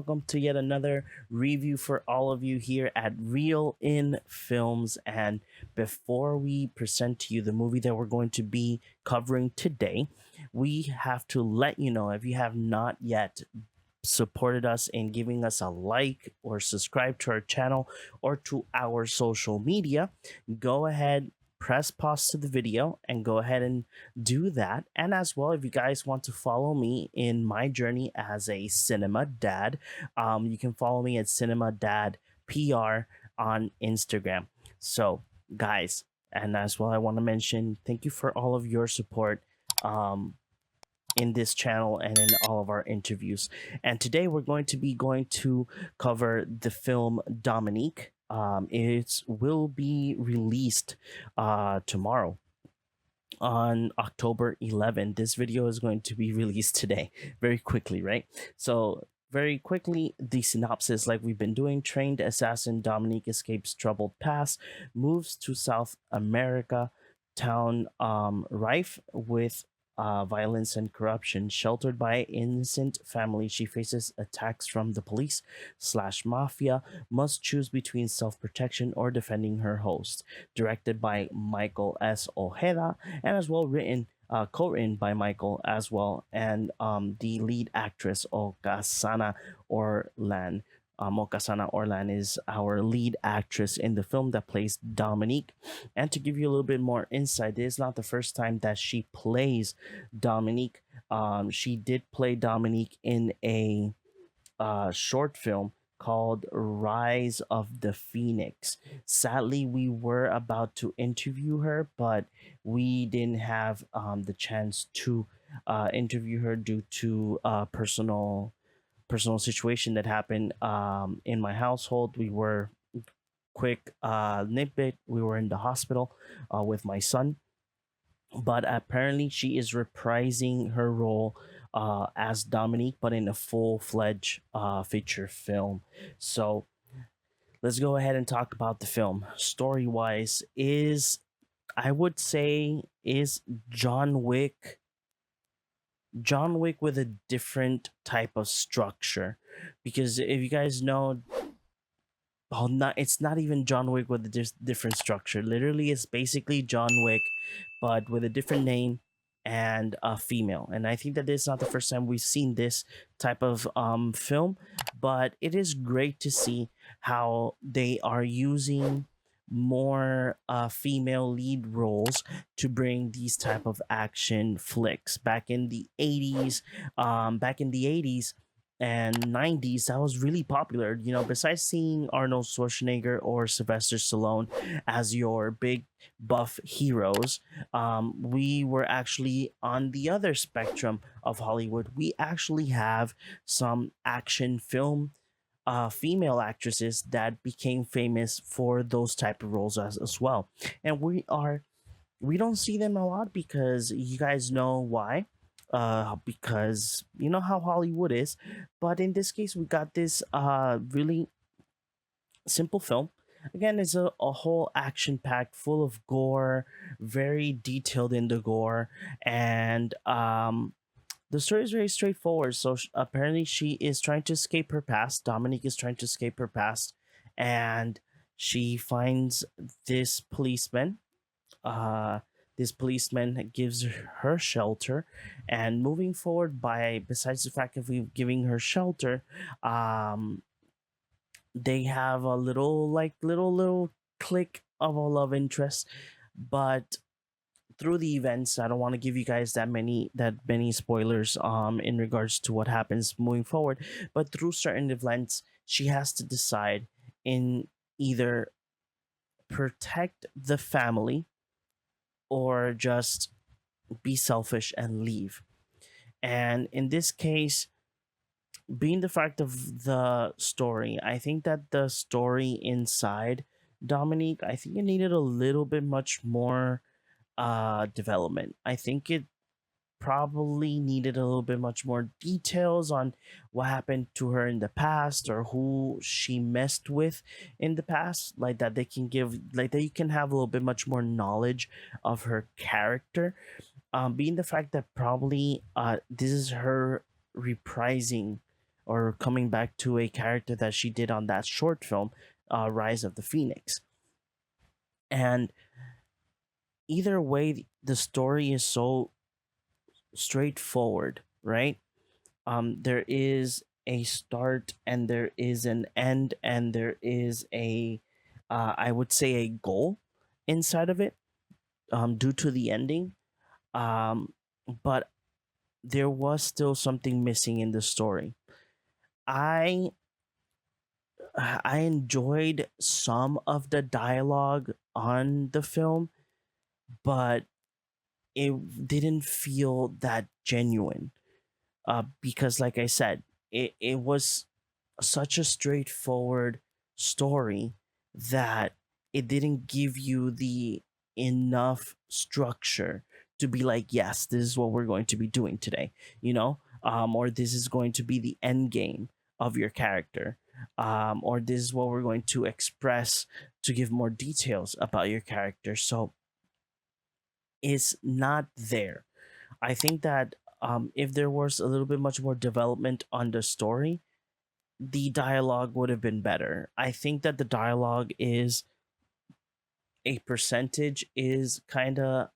welcome to yet another review for all of you here at Real in Films. And before we present to you the movie that we're going to be covering today, we have to let you know, if you have not yet supported us in giving us a like or subscribe to our channel or to our social media, go ahead, press pause to the video and go ahead and do that. And as well, if you guys want to follow me in my journey as a cinema dad, you can follow me at cinema dad PR on Instagram. So guys, and as well, I want to mention thank you for all of your support in this channel and in all of our interviews. And today we're going to be cover the film Dominique. It will be released tomorrow on October 11th. This video is going to be released today, very quickly, right? So very quickly, the synopsis, like we've been doing: trained assassin Dominique escapes troubled past, moves to South America, town rife with violence and corruption. Sheltered by an innocent family, she faces attacks from the police slash mafia, must choose between self-protection or defending her host. Directed by Michael S. Ojeda, and as well co-written by Michael as well, and the lead actress Okasana Orlan is our lead actress in the film that plays Dominique. And to give you a little bit more insight, this is not the first time that she plays Dominique. She did play Dominique in a short film called Rise of the Phoenix. Sadly, we were about to interview her, but we didn't have the chance to interview her due to personal situation that happened in my household. We were quick nitbit. We were in the hospital with my son, but apparently she is reprising her role as Dominique, but in a full-fledged feature film. So let's go ahead and talk about the film. Story-wise, I would say is John Wick with a different type of structure, because if you guys know, it's not even John Wick with a different structure. Literally, it's basically John Wick, but with a different name and a female. And I think that this is not the first time we've seen this type of film, but it is great to see how they are using more female lead roles to bring these type of action flicks. Back in the 80s and 90s, that was really popular. You know, besides seeing Arnold Schwarzenegger or Sylvester Stallone as your big buff heroes, we were actually on the other spectrum of Hollywood. We actually have some action film female actresses that became famous for those type of roles as well. And we don't see them a lot, because you guys know why. Because you know how Hollywood is. But in this case, we got this really simple film. Again, it's a whole action packed, full of gore, very detailed in the gore, and the story is very straightforward. So apparently, she is trying to escape her past. Dominique is trying to escape her past, and she finds this policeman. This policeman gives her shelter, and moving forward, besides the fact of giving her shelter, they have a little click of a love interest, but through the events, I don't want to give you guys that many spoilers in regards to what happens moving forward, but through certain events, she has to decide in either protect the family or just be selfish and leave. And in this case, being the fact of the story, I think that the story inside Dominique, I think it needed a little bit much more development. I think it probably needed a little bit much more details on what happened to her in the past, or who she messed with in the past, like that they can give, like that you can have a little bit much more knowledge of her character. Being the fact that probably this is her reprising or coming back to a character that she did on that short film, Rise of the Phoenix. And either way, the story is so straightforward, right? There is a start and there is an end, and there is a, I would say, a goal inside of it, due to the ending. Um, but there was still something missing in the story. I I enjoyed some of the dialogue on the film, but it didn't feel that genuine. Because, like I said, it was such a straightforward story that it didn't give you the enough structure to be like, yes, this is what we're going to be doing today, or this is going to be the end game of your character, or this is what we're going to express to give more details about your character. So it's not there. I think that if there was a little bit much more development on the story, the dialogue would have been better. I think that the dialogue is a percentage is kind of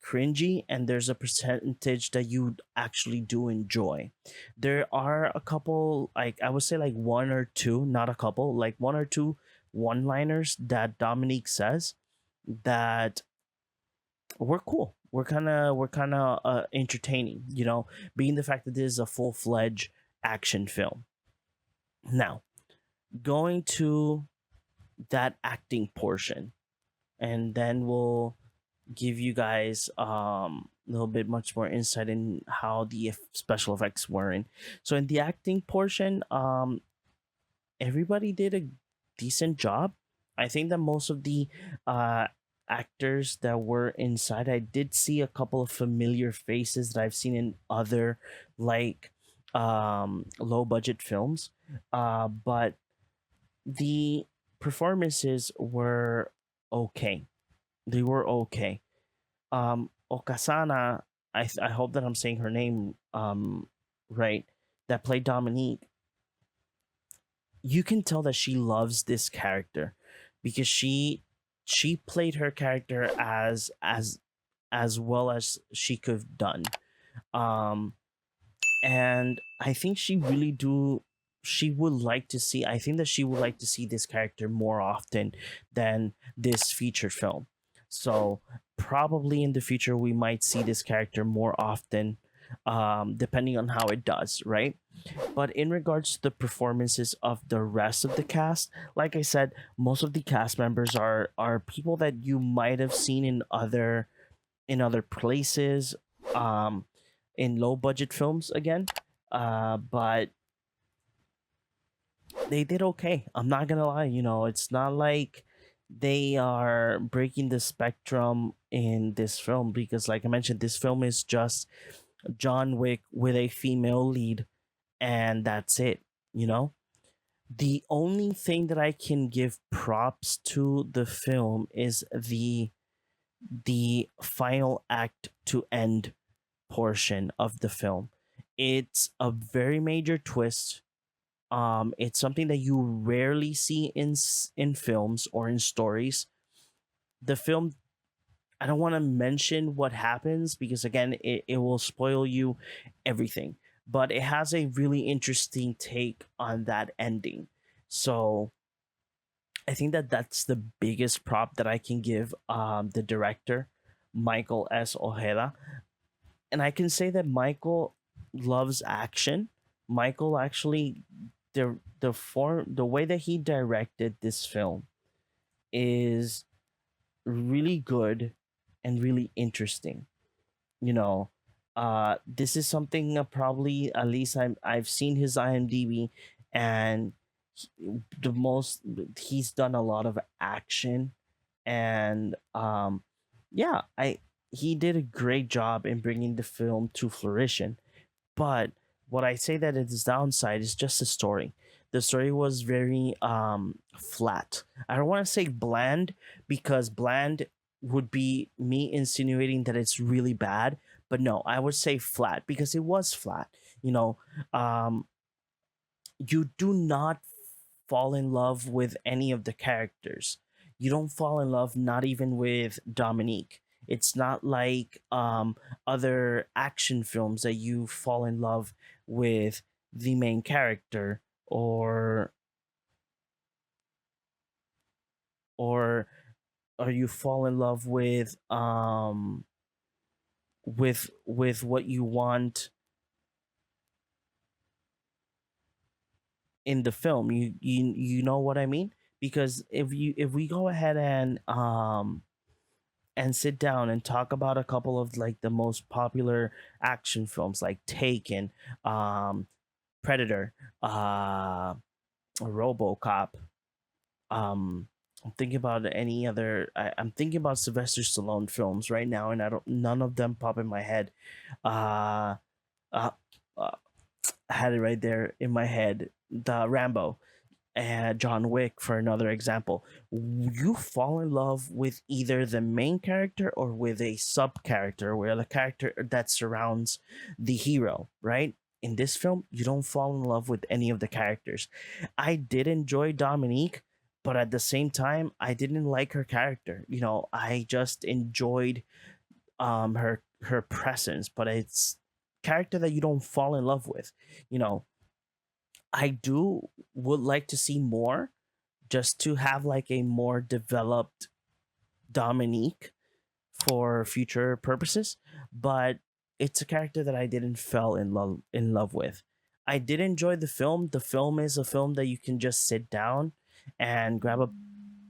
cringy, and there's a percentage that you actually do enjoy. There are a couple, like I would say, like one or two, not a couple, like one or two one-liners that Dominique says that were cool. We're kind of entertaining, being the fact that this is a full-fledged action film. Now, going to that acting portion, and then we'll give you guys a little bit much more insight in how the special effects were in. So in the acting portion, everybody did a decent job. I think that most of the uh actors that were inside, I did see a couple of familiar faces that I've seen in other, like, low budget films. But the performances were okay. They were okay. Okasana, I hope that I'm saying her name right, that played Dominique. You can tell that she loves this character, because she played her character as well as she could have done. Um and I think she would like to see, I think that she would like to see this character more often than this feature film. So probably in the future we might see this character more often, depending on how it does, right? But in regards to the performances of the rest of the cast, like I said, most of the cast members are people that you might have seen in other places, um in low budget films again. But they did okay. I'm not gonna lie, it's not like they are breaking the spectrum in this film, because, like I mentioned, this film is just John Wick with a female lead, and that's it, you know? The only thing that I can give props to the film is the final act to end portion of the film. It's a very major twist. It's something that you rarely see in films or in stories. The film, I don't want to mention what happens, because again it will spoil you everything, but it has a really interesting take on that ending. So I think that that's the biggest prop that I can give the director, Michael S. Ojeda. And I can say that Michael loves action. Michael actually, the way that he directed this film is really good and really interesting. You know, this is something, probably, at least I've seen his IMDb, and the most he's done a lot of action, and yeah, I he did a great job in bringing the film to fruition. But what I say that its downside is just the story. The story was very flat. I don't want to say bland, because bland would be me insinuating that it's really bad, but no, I would say flat, because it was flat. You know, um, you do not fall in love with any of the characters. You don't fall in love, not even with Dominique. It's not like other action films that you fall in love with the main character, or or you fall in love with what you want in the film. You know what I mean? Because if we go ahead and sit down and talk about a couple of like the most popular action films like Taken, um, Predator, RoboCop. I'm thinking about any other. I'm thinking about Sylvester Stallone films right now, and I don't. None of them pop in my head. Uh, uh, uh I had it right there in my head. The Rambo and John Wick, for another example. You fall in love with either the main character or with a sub character, where the character that surrounds the hero, right? In this film, you don't fall in love with any of the characters. I did enjoy Dominique, but at the same time, I didn't like her character. I just enjoyed her presence, but it's character that you don't fall in love with. You know, I do would like to see more, just to have like a more developed Dominique for future purposes, but it's a character that I didn't fell in love with. I did enjoy the film. The film is a film that you can just sit down and grab a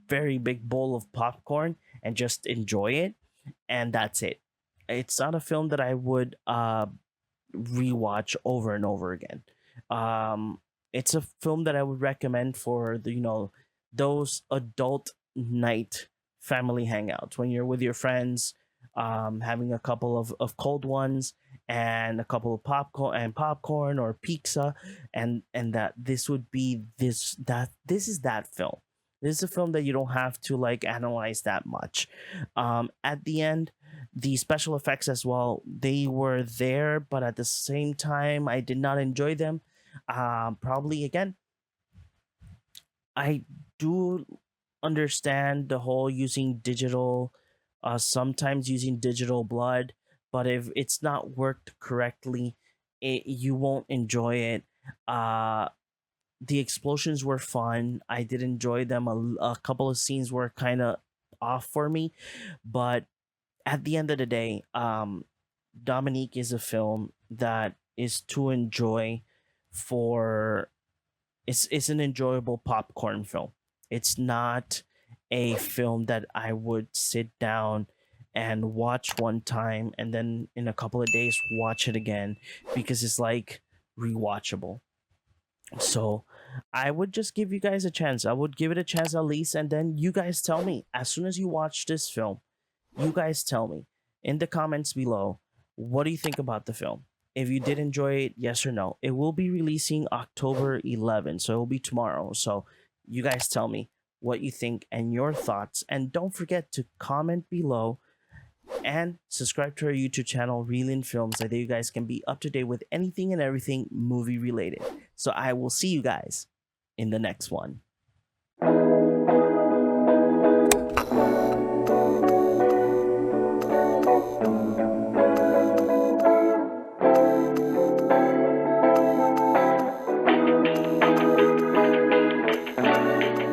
very big bowl of popcorn and just enjoy it, and that's it. It's not a film that I would rewatch over and over again. Um, it's a film that I would recommend for those adult night family hangouts when you're with your friends, having a couple of cold ones and a couple of popcorn or pizza, and that this would be this is that film. This is a film that you don't have to like analyze that much. At the end, the special effects as well, they were there, but at the same time I did not enjoy them. Probably again, I do understand the whole using digital, sometimes using digital blood, but if it's not worked correctly, you won't enjoy it. uh the explosions were fun. I did enjoy them. A couple of scenes were kind of off for me, but at the end of the day, Dominique is a film that is to enjoy. For It's an enjoyable popcorn film. It's not a film that I would sit down and watch one time and then in a couple of days watch it again, because it's like rewatchable. So I would just give you guys a chance. I would give it a chance at least, and then you guys tell me as soon as you watch this film. You guys tell me in the comments below, what do you think about the film? If you did enjoy it, yes or no. It will be releasing October 11th, so it will be tomorrow. So you guys tell me what you think and your thoughts, and don't forget to comment below and subscribe to our YouTube channel, Reel In Films, so that you guys can be up to date with anything and everything movie related. So I will see you guys in the next one.